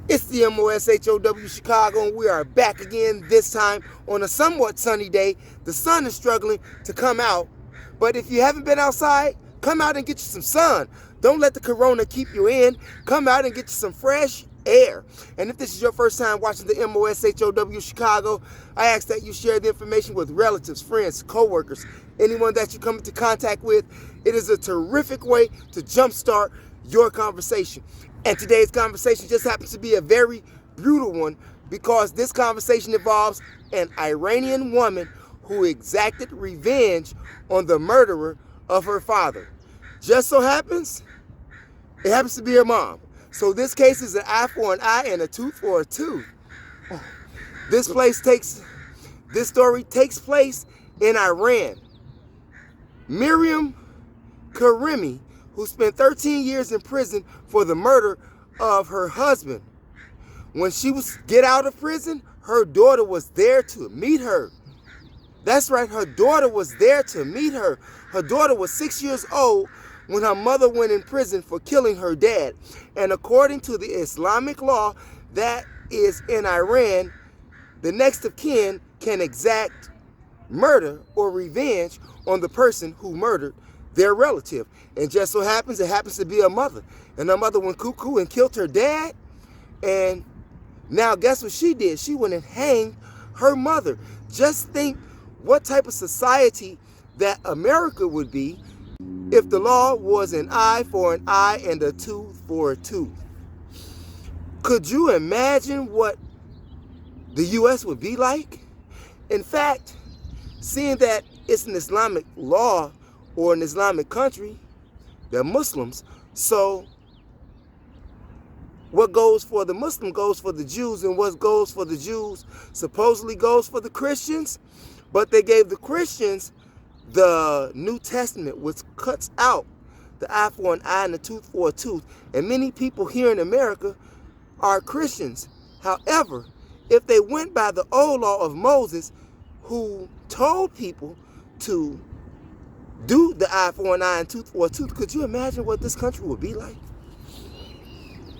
It's the THEMOSHOW Chicago, and we are back again, this time on a somewhat sunny day. The sun is struggling to come out, but if you haven't been outside, come out and get you some sun. Don't let the corona keep you in. Come out and get you some fresh air. And if this is your first time watching the THEMOSHOW Chicago, I ask that you share the information with relatives, friends, co-workers, anyone that you come into contact with. It is a terrific way to jumpstart your conversation. And today's conversation just happens to be a very brutal one, because this conversation involves an Iranian woman who exacted revenge on the murderer of her father. Just so happens, it happens to be her mom. So this case is an eye for an eye and a tooth for a tooth. This story takes place in Iran. Miriam Karimi, who spent 13 years in prison for the murder of her husband. When she was get out of prison, her daughter was there to meet her. That's right, her daughter was there to meet her. Her daughter was 6 years old when her mother went in prison for killing her dad. And according to the Islamic law that is in Iran, the next of kin can exact murder or revenge on the person who murdered their relative. And just so happens, it happens to be a mother. And her mother went cuckoo and killed her dad. And now guess what she did? She went and hanged her mother. Just think what type of society that America would be if the law was an eye for an eye and a tooth for a tooth. Could you imagine what the U.S. would be like? In fact, seeing that it's an Islamic law or an Islamic country, they're Muslims. So what goes for the Muslim goes for the Jews, and what goes for the Jews supposedly goes for the Christians. But they gave the Christians the New Testament, which cuts out the eye for an eye and a tooth for a tooth. And many people here in America are Christians. However, if they went by the old law of Moses, who told people to do the eye for an eye and tooth for a tooth, could you imagine what this country would be like?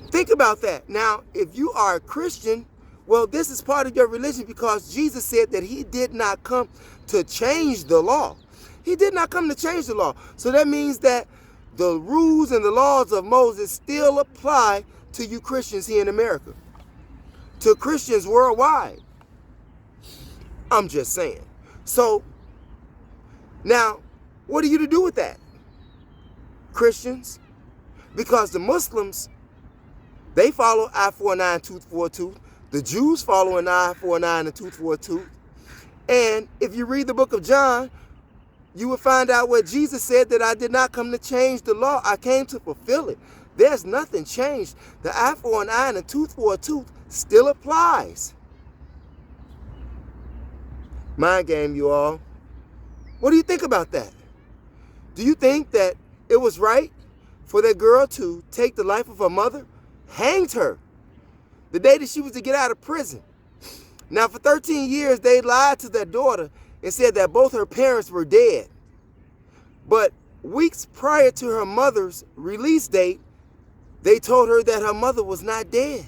Think about that. Now, if you are a Christian, well, this is part of your religion, because Jesus said that he did not come to change the law. He did not come to change the law. So that means that the rules and the laws of Moses still apply to you Christians here in America, to Christians worldwide. I'm just saying. So now, what are you to do with that, Christians? Because the Muslims, they follow eye for an eye and tooth for a tooth. The Jews follow an eye for an eye and a tooth for a tooth. And if you read the book of John, you will find out where Jesus said that I did not come to change the law. I came to fulfill it. There's nothing changed. The eye for an eye and a tooth for a tooth still applies. Mind game, you all. What do you think about that? Do you think that it was right for that girl to take the life of her mother? Hanged her the day that she was to get out of prison. Now, for 13 years, they lied to their daughter and said that both her parents were dead. But weeks prior to her mother's release date, they told her that her mother was not dead.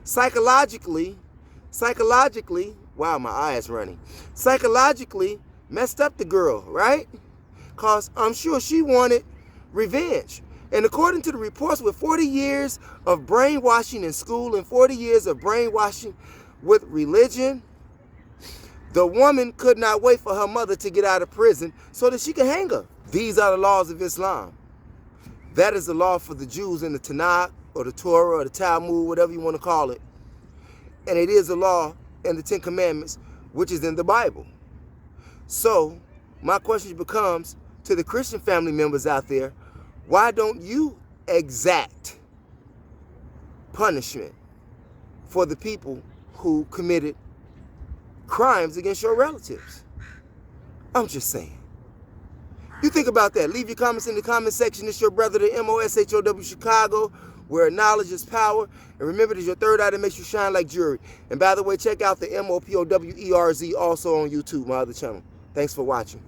Psychologically, wow, my eye is running. Psychologically messed up the girl, right? Because I'm sure she wanted revenge. And according to the reports, with 40 years of brainwashing in school and 40 years of brainwashing with religion, the woman could not wait for her mother to get out of prison so that she could hang her. These are the laws of Islam. That is the law for the Jews in the Tanakh or the Torah or the Talmud, whatever you want to call it. And it is the law in the Ten Commandments, which is in the Bible. So my question becomes to the Christian family members out there, why don't you exact punishment for the people who committed crimes against your relatives? I'm just saying. You think about that. Leave your comments in the comment section. It's your brother, the THEMOSHOW Chicago, where knowledge is power. And remember, there's your third eye that makes you shine like jewelry. And by the way, check out the MOPOWERZ also on YouTube, my other channel. Thanks for watching.